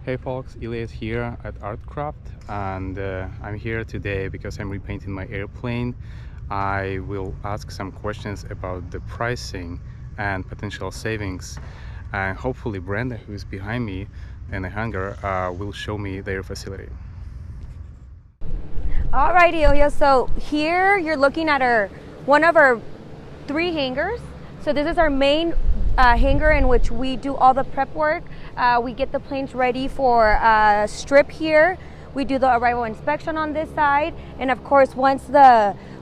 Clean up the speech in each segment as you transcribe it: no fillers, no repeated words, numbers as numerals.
Hey folks, Elias here at Artcraft, and I'm here today because I'm repainting my airplane. I will ask some questions about the pricing and potential savings, and hopefully Brenda, who's behind me in the hangar, will show me their facility. All right, Ilya, so here you're looking at one of our 3 hangars. So this is our main hangar in which we do all the prep work. We get the planes ready for strip here. We do the arrival inspection on this side, and of course once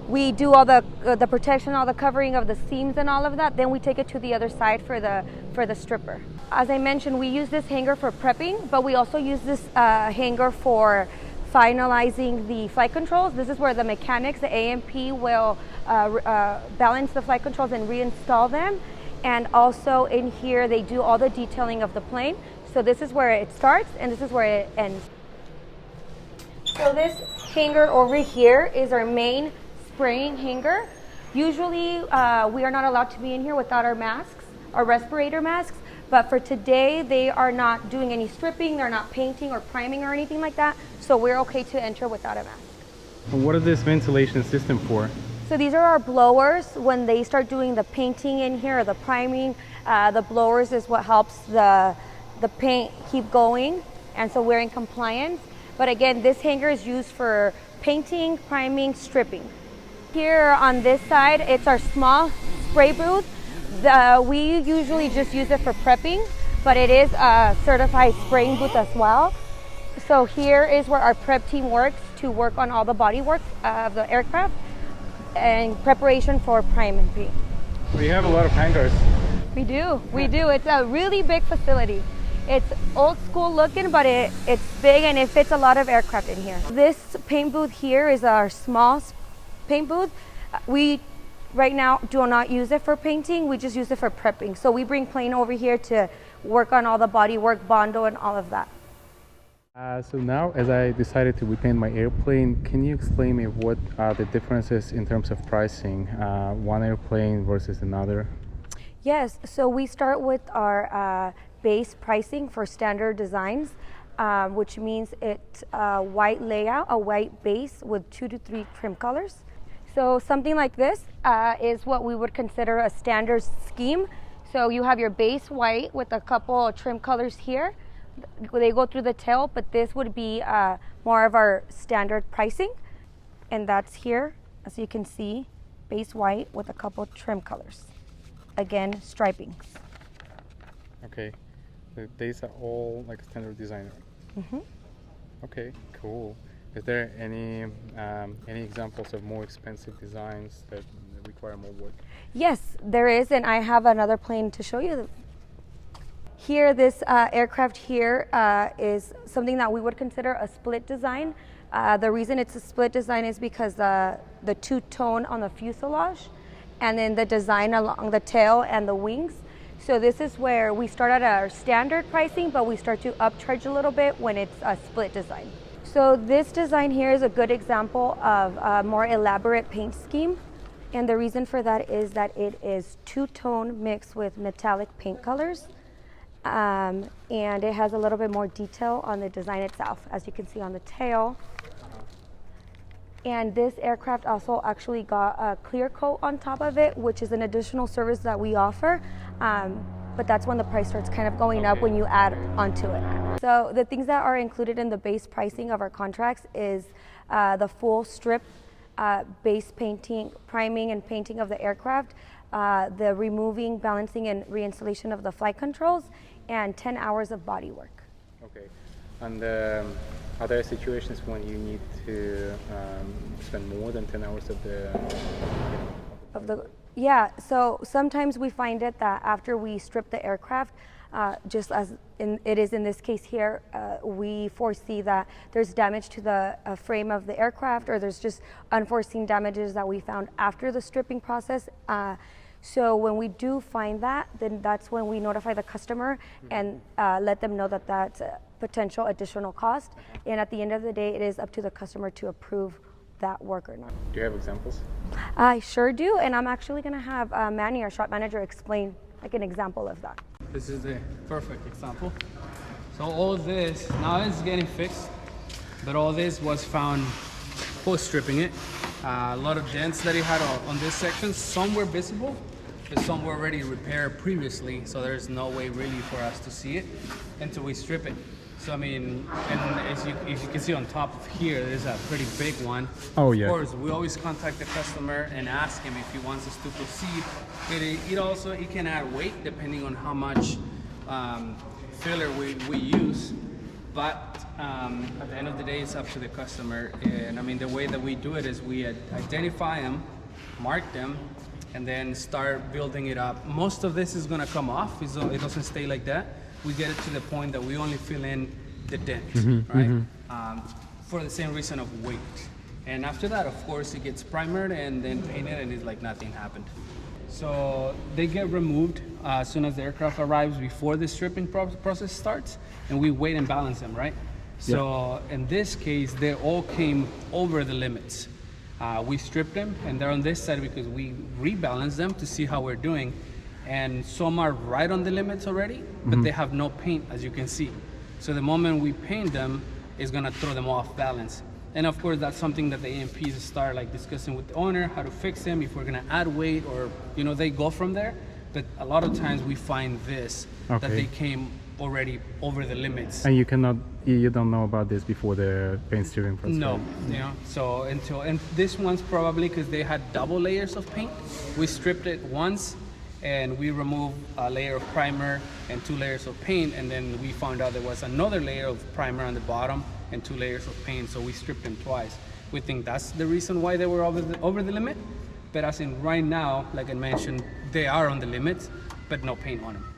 we do all the protection, all the covering of the seams and all of that, then we take it to the other side for the stripper. As I mentioned, we use this hangar for prepping, but we also use this hangar for finalizing the flight controls. This is where the mechanics, the A&P, will balance the flight controls and reinstall them. And also in here, they do all the detailing of the plane. So this is where it starts and this is where it ends. So this hangar over here is our main spraying hangar. Usually we are not allowed to be in here without our masks, our respirator masks. But for today, they are not doing any stripping, they're not painting or priming or anything like that. So we're okay to enter without a mask. And what is this ventilation system for? So these are our blowers. When they start doing the painting in here or the priming, the blowers is what helps the paint keep going. And so we're in compliance. But again, this hangar is used for painting, priming, stripping. Here on this side, it's our small spray booth. We usually just use it for prepping, but it is a certified spraying booth as well. So here is where our prep team works to work on all the body work of the aircraft and preparation for prime and paint. We have a lot of hangars. We do. It's a really big facility. It's old school looking, but it's big and it fits a lot of aircraft in here. This paint booth here is our small paint booth. We right now do not use it for painting, we just use it for prepping. So we bring plane over here to work on all the body work, bondo and all of that. So now, as I decided to repaint my airplane, can you explain me what are the differences in terms of pricing, one airplane versus another? Yes, so we start with our base pricing for standard designs, which means it's a white layout, a white base with 2 to 3 trim colors. So something like this is what we would consider a standard scheme. So you have your base white with a couple of trim colors here. They go through the tail, but this would be more of our standard pricing. And that's here, as you can see, base white with a couple trim colors. Again, stripings. Okay, so these are all like standard design. Mm-hmm. Okay, cool. Is there any examples of more expensive designs that require more work? Yes, there is, and I have another plane to show you. Here, this aircraft here is something that we would consider a split design. The reason it's a split design is because the two-tone on the fuselage and then the design along the tail and the wings. So this is where we start at our standard pricing, but we start to upcharge a little bit when it's a split design. So this design here is a good example of a more elaborate paint scheme. And the reason for that is that it is two-tone mixed with metallic paint colors. And it has a little bit more detail on the design itself, as you can see on the tail. And this aircraft also actually got a clear coat on top of it, which is an additional service that we offer. But that's when the price starts kind of going up when you add onto it. So the things that are included in the base pricing of our contracts is the full strip base painting, priming and painting of the aircraft, the removing, balancing and reinstallation of the flight controls, and 10 hours of body work. Okay, and are there situations when you need to spend more than 10 hours of the Yeah, so sometimes we find it that after we strip the aircraft, just as it is in this case here, we foresee that there's damage to the frame of the aircraft, or there's just unforeseen damages that we found after the stripping process. So when we do find that, then that's when we notify the customer and let them know that that's a potential additional cost. And at the end of the day, it is up to the customer to approve that work or not. Do you have examples? I sure do, and I'm actually going to have Manny, our shop manager, explain like an example of that. This is a perfect example. So all this, now it's getting fixed, but all this was found post-stripping it. A lot of dents that it had on this section, some were visible, but some were already repaired previously, so there's no way really for us to see it until we strip it. So I mean, and as you can see on top of here, there's a pretty big one. Oh yeah. Of course, we always contact the customer and ask him if he wants us to proceed. It can add weight depending on how much filler we use. But at the end of the day, it's up to the customer. And I mean, the way that we do it is we identify them, mark them, and then start building it up. Most of this is gonna come off. It doesn't stay like that. We get it to the point that we only fill in the dent, right? For the same reason of weight. And after that, of course, it gets primered and then painted, and it's like nothing happened. So they get removed as soon as the aircraft arrives before the stripping process starts, and we weigh and balance them, right? So in this case, they all came over the limits. We stripped them, and they're on this side because we rebalance them to see how we're doing. And some are right on the limits already, but they have no paint, as you can see. So the moment we paint them, it's gonna throw them off balance. And of course, that's something that the AMPs start like discussing with the owner, how to fix them, if we're gonna add weight, or they go from there. But a lot of times we find this, that they came already over the limits. And you don't know about this before the paint stripping process? No, so and this one's probably because they had double layers of paint. We stripped it once, and we removed a layer of primer and 2 layers of paint, and then we found out there was another layer of primer on the bottom and 2 layers of paint, so we stripped them twice. We think that's the reason why they were over the limit, but as in right now, like I mentioned, they are on the limits, but no paint on them.